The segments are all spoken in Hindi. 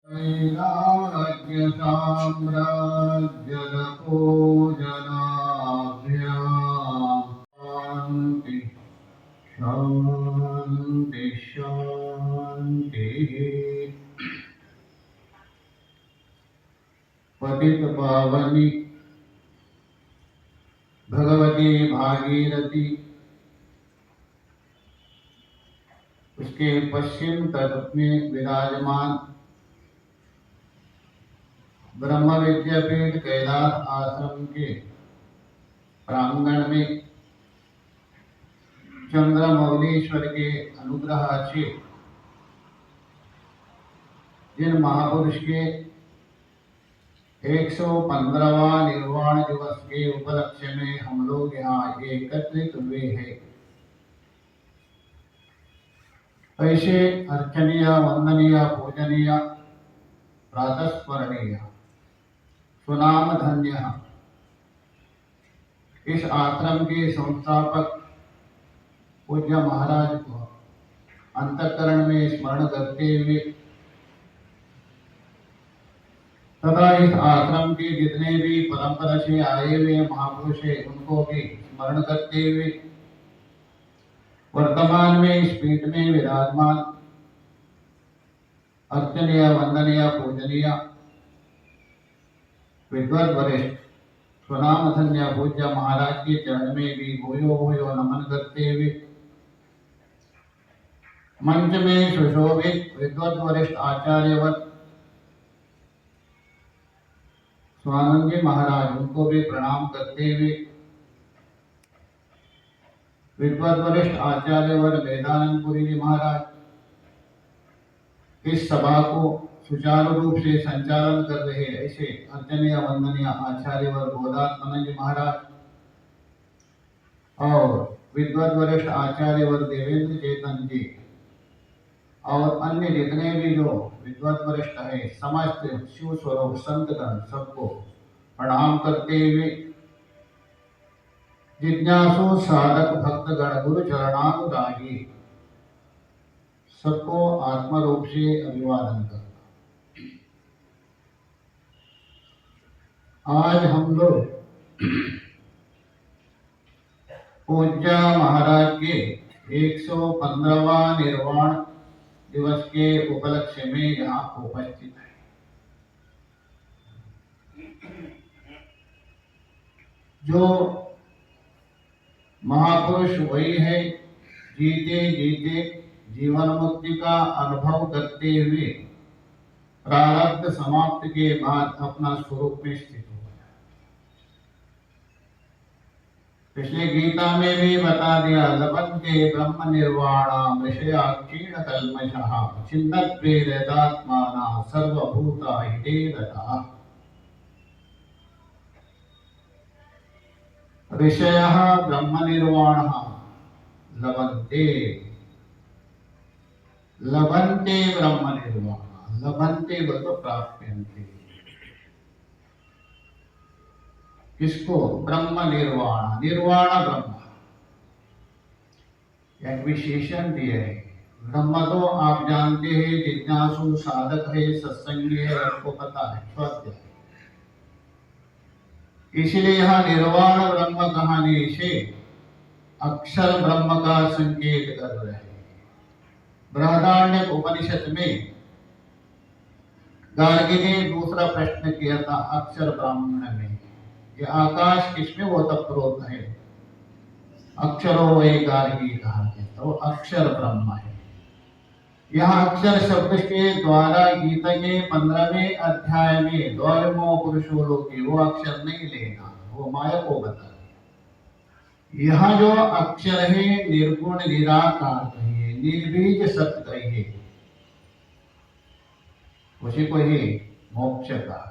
वैराग्यसाम्राज्यपूजनाभ्याम् शान्ति शान्ति शान्तिः। पतित पावनी भगवती भागीरथी उसके पश्चिम तट में विराजमान ब्रह्म विद्यापीठ कैलाश आश्रम के प्रांगण में चंद्रमौलीश्वर के अनुग्रह से जिन महापुरुष के 115वां निर्वाण दिवस के उपलक्ष्य में हम लोग यहाँ एकत्रित हुए हैं, ऐसे अर्चनीय वंदनीय पूजनीय प्रातस्मरणीय सुनाम धन्य इस आश्रम के संस्थापक पूज्य महाराज को अंतःकरण में स्मरण करते हुए तथा इस आश्रम के जितने भी परंपरा से आए हुए महापुरुष हैं उनको भी स्मरण करते हुए वर्तमान में इस पीठ में विराजमान अर्चनीय वंदनीय पूजनीय विद्वत वरिष्ठ स्वनाम धन्य पूज्य महाराज के चरण में भी भूयो भूयो नमन करते हुए मंच में सुशोभित विद्वत वरिष्ठ आचार्यवर स्वानंद जी महाराज उनको भी प्रणाम करते हुए विद्वत वरिष्ठ आचार्यवर वेदानंदपुरी जी महाराज इस सभा को सुचारू रूप से संचालन कर रहे ऐसे अर्चनीय वंदनीय आचार्यवर गोदात्मानंद जी महाराज और विद्वत वरिष्ठ आचार्यवर देवेंद्र चेतन जी और अन्य जितने भी जो विद्वत वरिष्ठ है समस्त शिव स्वरूप संतगण सबको प्रणाम करते हुए जिज्ञासु साधक भक्तगण गुरु चरणानुरागी सबको आत्म रूप से अभिवादन करना। आज हम लोग पूज्य महाराज के 115वां निर्वाण दिवस के उपलक्ष्य में यहाँ उपस्थित है। जो महापुरुष वही है जीते जीते जीवन मुक्ति का अनुभव करते हुए प्रारब्ध समाप्त के बाद अपना स्वरूप में स्थित हो गया। पिछले गीता में भी बता दिया लभन्ते ब्रह्म निर्वाणा विषयाक्षीण कल्मषः छिन्नद्वैतात्माना सर्वभूता हिते रताः। ऋषयः ब्रह्म निर्वाणः लभन्ते लभन्ते ब्रह्म निर्वाण लभन्ते बोलो प्राप्यन्ते किसको ब्रह्म निर्वाण निर्वाण ब्रह्म एक विशेषण दिए है। ब्रह्म तो आप जानते हैं जिज्ञासु साधक है सत्संगी है आपको पता है स्वाध्याय इसलिए यहाँ निर्वाण ब्रह्म कहानी से अक्षर ब्रह्म का संकेत कर रहे हैं। बृहदारण्यक उपनिषद में गार्गी ने दूसरा प्रश्न किया था अक्षर ब्राह्मण में ये आकाश किसमें ओतप्रोत है अक्षरो वही गार्गी कहा तो अक्षर ब्रह्म है। यह अक्षर शब्द के द्वारा गीता के 15वें अध्याय में द्वयमो पुरुषो लोके वो अक्षर नहीं लेना वो माया को बता। यह जो अक्षर है निर्गुण निराकार कहिए निर्बीज सत्य कहिए उसी को ही मोक्ष का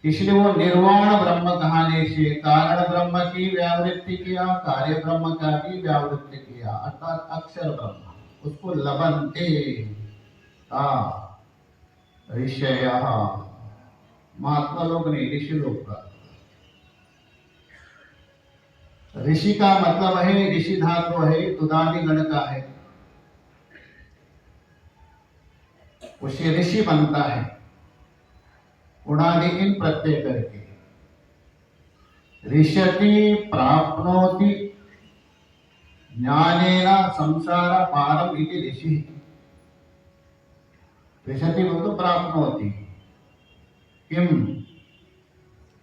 इसलिए वो निर्वाण ब्रह्म कहने से कारण ब्रह्म की व्यावृत्ति किया कार्य ब्रह्म का भी व्यावृत्ति किया अर्थात अक्षर ब्रह्म उसको लभन्ते ऋषयः महात्मा लोग नहीं ऋषि लोग का ऋषि का मतलब है ऋषि धातु है तुदानी गण का है उसे ऋषि बनता है। उणादि इन प्रत्यय करके ऋषति प्राप्नोति ज्ञानेन संसार पारम इति ऋषि। ऋषति बोलते प्राप्नोति किम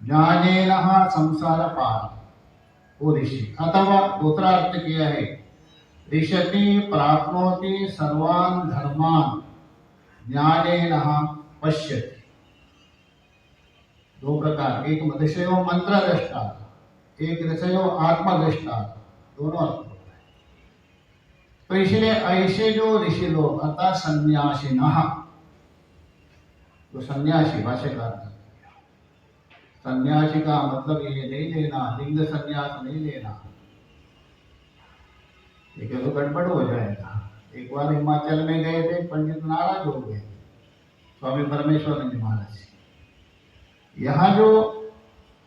ज्ञानेन संसार पारम, वो ऋषि। अथवा दूसरा अर्थ किया है ऋषति प्राप्नोति सर्वान् धर्मान् ज्ञानेन पश्यति। दो प्रकार, एक ऋषयो मंत्र दृष्टा, एक ऋषयो आत्मदृष्टा, दोनों अर्थ होता है। तो इसलिए ऐसे जो ऋषि लोग अतः संन्यासिनः, तो सन्यासी भाष्यकार, सन्यासी का मतलब ये नहीं लेना लिंग संन्यास नहीं लेना, ये तो गड़बड़ हो जाएगा। एक बार हिमाचल में गए थे, पंडित नाराज हो गए, स्वामी परमेश्वरानंद महाराज। यहाँ जो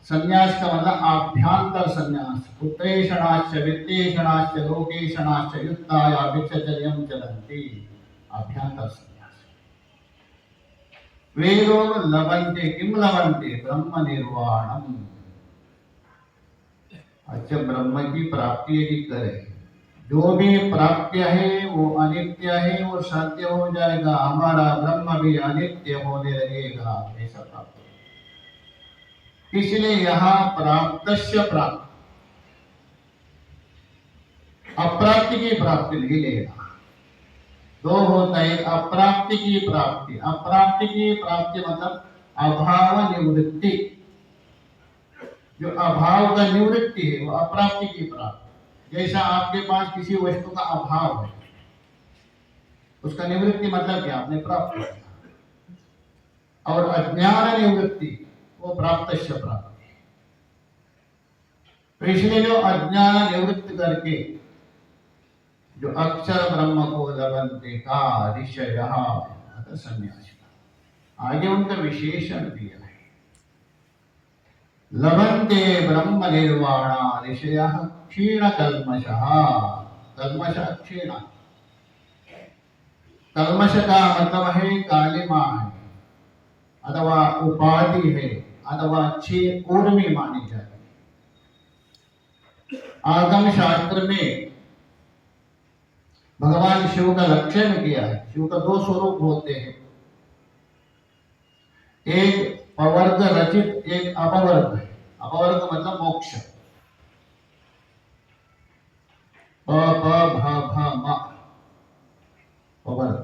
संन्यास का मतलब आभ्यंतर संन्यास, पुत्रेषणाश्च वित्तेषणाश्च लोकेषणाश्च युक्ताया विचर्यं चलन्ति, आभ्यंतर संन्यास। वेदो लभन्ते किम लभन्ते ब्रह्म निर्वाणम। अच्छा, ब्रह्म की प्राप्ति यदि करे, जो भी प्राप्य है वो अनित्य है, वो सत्य हो जाएगा। हमारा ब्रह्म भी अनित्य होने लगेगा, ऐसा प्राप्त। इसलिए यहाँ प्राप्तस्य प्राप्त, अप्राप्ति की प्राप्ति नहीं लेगा। दो होता है, अप्राप्ति की प्राप्ति। अप्राप्ति की प्राप्ति मतलब अभाव निवृत्ति, जो अभाव का निवृत्ति है वो अप्राप्ति की प्राप्ति। जैसा आपके पास किसी वस्तु का अभाव है, उसका निवृत्ति मतलब क्या, आपने प्राप्त किया। और अज्ञान निवृत्ति वो प्राप्तस्य प्राप्ति। तो इसलिए जो अज्ञान निवृत्त करके जो अक्षर ब्रह्म को लभन्ते का ऋषयः संन्यासी, आगे उनका विशेषण दिया है। लभन्ते ब्रह्म निर्वाणा ऋषयः क्षीण कल्मषः। कल्मष क्षीण, कल्मष का मतलब है कालिमा है, अथवा उपाधि है, अथवा छह ऊर्मी मानी जाती है। आगम शास्त्र में भगवान शिव का लक्षण किया है। शिव का दो स्वरूप होते हैं, एक पवर्ग रचित, एक अपवर्ग है। अपवर्ग मतलब मोक्ष, प प भ भ म, पवर्ग।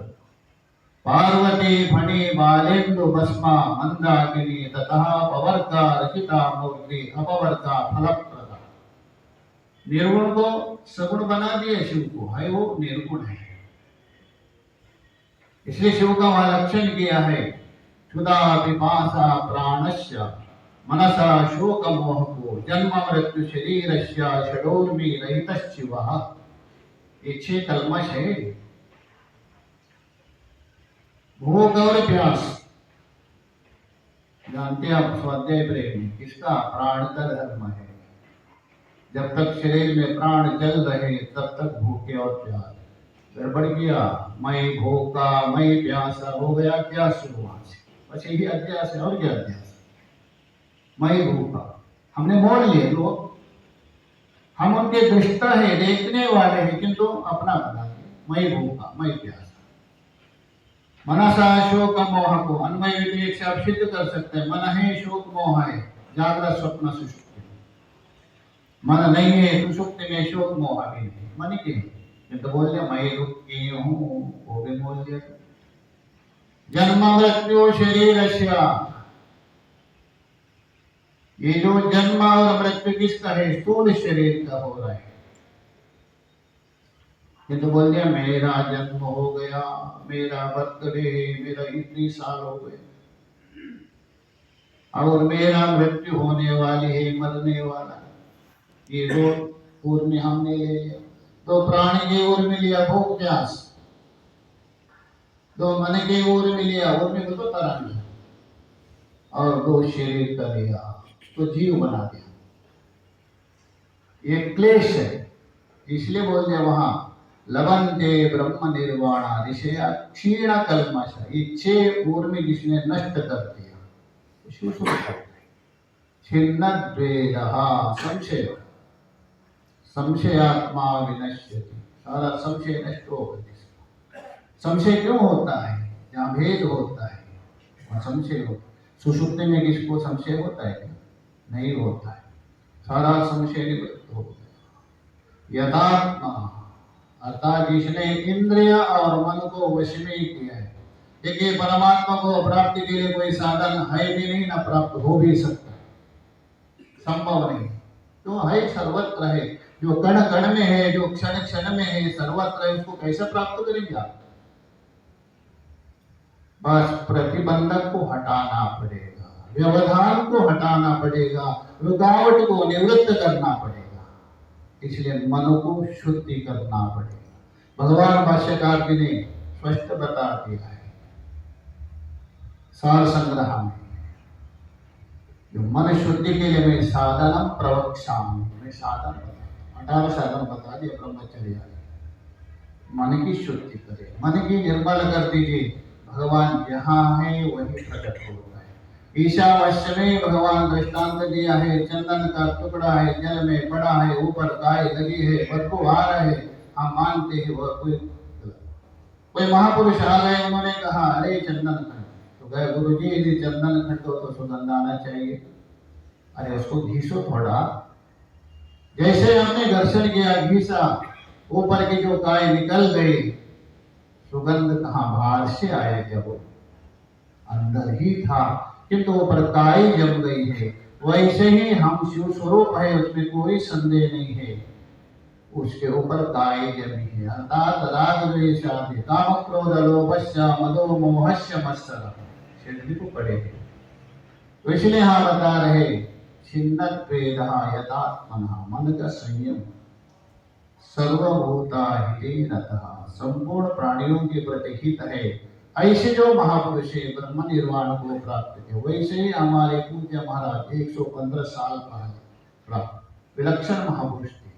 पार्वती फणी बालेन्दु भस्मा मंदाकिनी ततः पवर्गा रचिता मूर्ति अपवर्गा फलप्रदा। निर्गुण को सगुण बना दिए शिव को, है वो निर्गुण है। इसलिए शिव का वहां लक्षण किया है, क्षुधा पिपासा प्राणस्य मनसा शोक मोहको जन्म मृत्यु शरीरस्य षडोर्मी रहितः शिवः। ये छह कल्मष है, भूख और प्यास। जानते हैं आप स्वाध्याय प्रेम किसका, प्राण का धर्म है। जब तक शरीर में प्राण चल रहे तब तक भूखे और प्यास। गड़बड़ किया, मैं भूखा मैं प्यासा, हो गया क्या शुरुआत से, बस यही अध्यास है। और क्या अध्यास, मैं भूखा, हमने बोल लिए लोग, हम उनके दृष्टा है, देखने वाले हैं, किंतु अपना बना दिया, मैं भूखा मैं प्यासा। मनसा शोक मोह को अन्वय विवेक से आप सिद्ध कर सकते हैं। मन है शोक मोह है, जागृत स्वप्न सुषुप्ति। मन नहीं है सुषुप्ति में, शोक मोह भी नहीं, मन के तो बोल दिया मैं दुखी हूँ, वो भी बोल दिया। जन्म मृत्यु शरीरस्य, ये जो जन्म और मृत्यु किसका है, स्थूल शरीर का हो रहा है। ये तो बोल दिया मेरा जन्म हो गया, मेरा बर्थडे, मेरा इतनी साल हो गए, और मेरा मृत्यु होने वाली है, मरने वाला। ये दो ओर में हमने ले लिया, दो प्राणी के ओर में लिया भूख प्यास, दो मन के ओर में लिया, ओर में तो तरह लिया, और दो शरीर का लिया तो जीव बना दिया। ये क्लेश है, इसलिए बोल दिया वहां लवंते ब्रह्म निर्वाणा ऋषया क्षीण कल्मश, ये 6 ऊर्मी जिसने नष्ट कर दिया, छिन्न द्वेदः संशय, संशयात्मा विनश्यति, सारा संशय नष्ट हो गया। संशय क्यों होता है? जहाँ भेद होता है वहाँ संशय होता है। सुषुप्ति में किसको संशय होता है? नहीं होता है, सारा संशय निवृत्त हो गया। यथात्मा अर्थात जिसने इंद्रिय और मन को वश में किया है। देखिए परमात्मा को प्राप्ति के लिए कोई साधन है भी नहीं, ना प्राप्त हो भी सकता, संभव नहीं। तो है सर्वत्र है, जो कण कण में है, जो क्षण क्षण में है, सर्वत्र है, उसको कैसे प्राप्त करेंगे आप? बस प्रतिबंधक को हटाना पड़ेगा, व्यवधान को हटाना पड़ेगा, रुकावट को निवृत्त करना पड़ेगा, इसलिए मन को शुद्धि करना पड़ेगा। भगवान भाष्यकार जी ने स्पष्ट बता दिया है सार संग्रह में, जो मन शुद्धि के लिए मैं साधनम प्रवक्ष्यामि, मैं साधन 18 साधन बता दिए ब्रह्मचर्य, मन की शुद्धि करे, मन की निर्मल कर दीजिए। भगवान जहाँ है वही प्रकट होता है। ईशावास्य में भगवान दृष्टांत दिया है, चंदन का टुकड़ा है, जल में पड़ा है, ऊपर गाय लगी है, बदबू आ रहा है, हम मानते हैं वह कोई महापुरुष आ गए, उन्होंने कहा अरे चंदन खंड, तो गए गुरु जी यदि चंदन खंड हो तो सुगंध आना चाहिए, अरे उसको घीसो थोड़ा। जैसे हमने घर्षण किया, घीसा, ऊपर की जो गाय निकल गई, सुगंध कहाँ बाहर से आएगा, वो अंदर ही था, किंतु ऊपर काई जम गई है। वैसे ही हम शिव स्वरूप है, उसमें कोई संदेह नहीं है, उसके ऊपर काई जमी है, अर्थात राग द्वेष आदि काम क्रोध लोभस्य मदो मोहस्य मत्सर शेष को पड़े। तो इसलिए हाँ बता रहे छिन्नत्वेदः यथात्मनः, मन का संयम, सर्वभूता हितेरतः, संपूर्ण प्राणियों के प्रति हित है। ऐसे जो महापुरुष ब्रह्म निर्वाण को प्राप्त थे, वैसे ही हमारे पूज्य महाराज 115 साल पहले प्राप्त विलक्षण महापुरुष थे।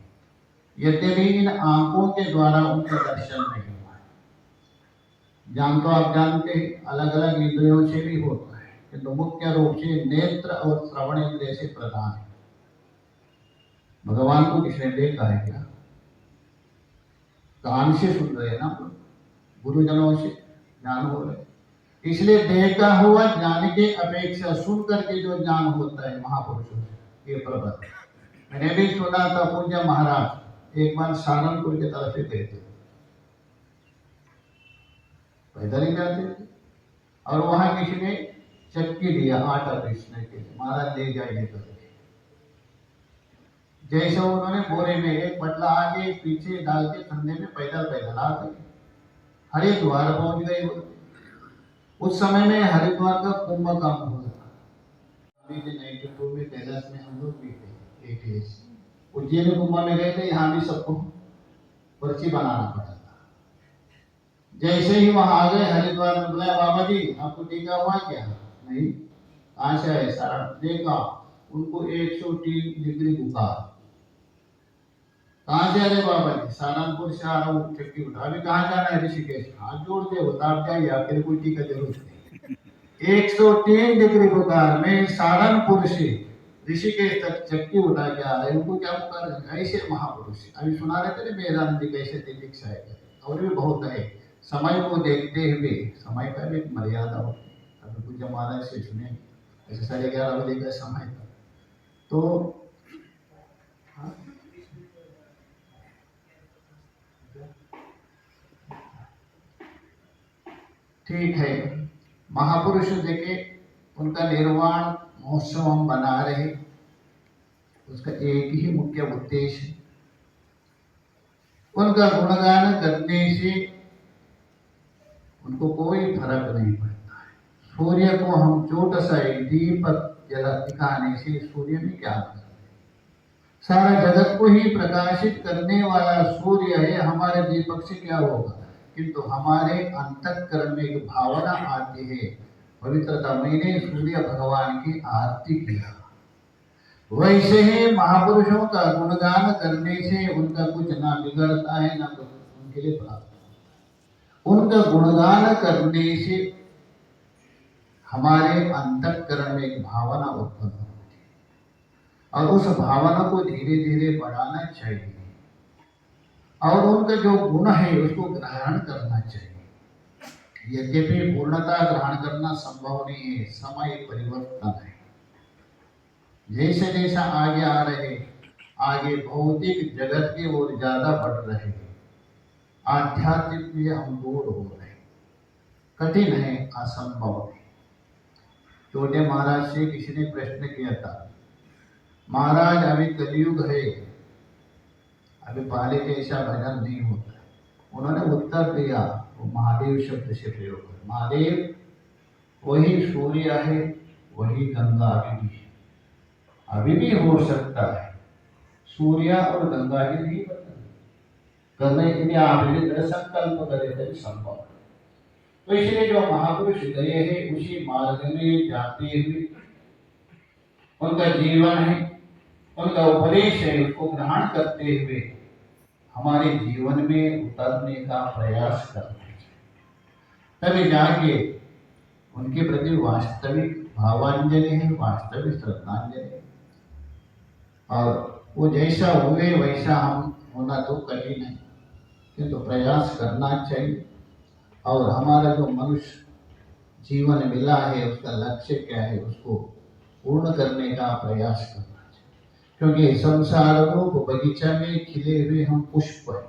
यद्यपि इन आंखों के द्वारा उनका दर्शन नहीं हुआ है, जान तो आप जानते हैं अलग अलग इंद्रियों से भी होता है, किंतु मुख्य रूप से नेत्र और श्रवण इंद्रिय से प्रधान है। भगवान को किसने देखा है क्या? कान से सुन रहे ना, गुरुजनों से ज्ञान हो रहे, इसलिए देखा हुआ ज्ञान की अपेक्षा सुन करके जो ज्ञान होता है महापुरुषों से, ये प्रबल। मैंने भी सुना था पूज्य महाराज एक बार सहारनपुर की तरफ से गए थे, पैदल ही जाते थे, और वहां किसी ने चक्की दिया आटा पीसने के लिए, महाराज ले जाइए करके। जैसे उन्होंने बोरे में एक बटला आगे एक पीछे डाल के कंधे में पैदल पैदल आ गए, हरिद्वार पहुंच गए। उस समय में हरिद्वार का कुंभ का मुहूर्त था। अभी 92 में कैलाश में हम लोग भी थे, ATS उज्जैन कुंभ में गए थे, यहाँ भी सबको पर्ची बनाना पड़ा था। जैसे ही वहां आ गए हरिद्वार में, बोला बाबा जी आपको टीका हुआ क्या? नहीं। कहाँ से है? सारा देखा, उनको 103 डिग्री बुखार। कहाँ से? अरे बाबा जी सहारनपुर से आ रहा हूँ, चक्की उठा। अभी कहाँ जाना है? ऋषिकेश। हाथ जोड़ दे, होता आप जाइए, आपके लिए कोई टीका जरूरत नहीं। 103 डिग्री बुखार में सहारनपुर से ऋषिकेश तक चक्की उठा के आ रहे, उनको क्या बुखार? ऐसे महापुरुष अभी सुना रहे थे ना मेहरान जी कैसे दीक्षा है, और भी बहुत है। समय को देखते हुए, समय का भी एक मर्यादा होती है। अभी कुछ महाराज से सुने ऐसे 11:30 बजे का समय था, तो ठीक है। महापुरुष देखे उनका निर्वाण महोत्सव हम बना रहे, उसका एक ही मुख्य उद्देश्य, उनका गुणगान करने से उनको कोई फर्क नहीं पड़ता है। सूर्य को हम छोटा सा दीपक जला दिखाने से सूर्य में क्या करते, सारा जगत को ही प्रकाशित करने वाला सूर्य है, हमारे दीपक से क्या होगा? किंतु हमारे अंतःकरण में एक भावना आती है पवित्रता, मैंने सूर्य भगवान की आरती किया। वैसे ही महापुरुषों का गुणगान करने से उनका कुछ ना बिगड़ता है, ना कुछ उनके लिए प्राप्त होता है। उनका गुणगान करने से हमारे अंतःकरण में एक भावना उत्पन्न होती है और उस भावना को धीरे धीरे बढ़ाना चाहिए और उनका जो गुण है उसको ग्रहण करना चाहिए। यद्यपि पूर्णतः ग्रहण करना संभव नहीं है, समय परिवर्तन है। जैसे जैसा आगे आ रहे, आगे भौतिक जगत की ओर ज्यादा बढ़ रहे, आध्यात्मिक में हम दूर हो रहे, कठिन है, असंभव है। छोटे महाराज से किसी ने प्रश्न किया था, महाराज अभी कलयुग है, अभी पहले जैसा भजन नहीं होता। उन्होंने उत्तर दिया, वो महादेव शब्द से प्रयोग है। महादेव वही सूर्य है, वही गंगा अभी भी है, अभी भी हो सकता है। सूर्य और गंगा ही नहीं करने के लिए आप यदि दृढ़ संकल्प करें तभी संभव है। तो इसलिए जो महापुरुष गए हैं उसी मार्ग में जाते हुए उनका जीवन है, उनका उपदेश है, उसको ग्रहण करते हुए हमारे जीवन में उतरने का प्रयास करना चाहिए। तभी जाके उनके प्रति वास्तविक भावांजलि है, वास्तविक श्रद्धांजलि है। और वो जैसा हुए वैसा हम होना तो कठिन है, किंतु प्रयास करना चाहिए। और हमारा जो मनुष्य जीवन मिला है उसका लक्ष्य क्या है, उसको पूर्ण करने का प्रयास करना चाहिए। क्योंकि संसार रूप बगीचा में खिले हुए हम पुष्प हैं।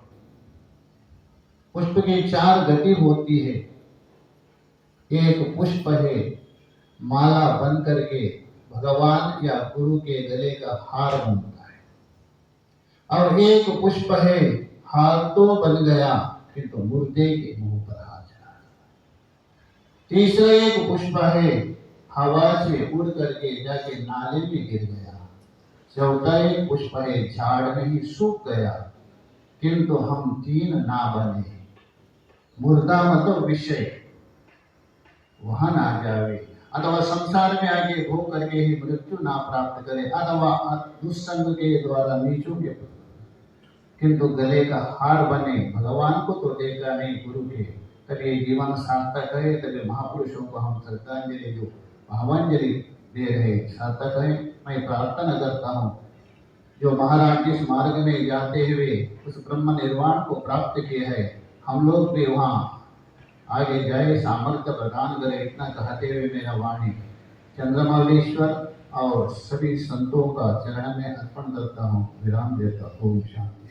पुष्प की 4 गति होती है। एक पुष्प है माला बन करके भगवान या गुरु के गले का हार बनता है, और एक पुष्प है हार तो बन गया किंतु मुर्दे के मुंह पर आ जा। तीसरा एक पुष्प है हवा से उड़ करके जाके नाले में गिर गया। चौथा एक पुष्प है झाड़ में ही सूख गया किंतु हम तीन ना बने। मुर्दा मतलब विषय, वहां ना जावे, अथवा संसार में आगे भोग करके ही मृत्यु ना प्राप्त करे, अथवा दुस्संग के द्वारा नीचों के, किंतु गले का हार बने, भगवान को तो देखा नहीं गुरु के, तभी जीवन सार्थक है। तभी महापुरुषों को हम श्रद्धांजलि जो भावांजलि दे रहे सार्थक है। मैं प्रार्थना करता हूँ जो महाराज जिस मार्ग में जाते हुए उस ब्रह्म निर्वाण को प्राप्त किए है, हम लोग भी वहाँ आगे जाए, सामर्थ्य प्रदान करे। इतना कहते हुए मेरा वाणी चंद्रमौलीश्वर और सभी संतों का चरण में अर्पण करता हूँ, विराम देता हूँ। ओम शांति।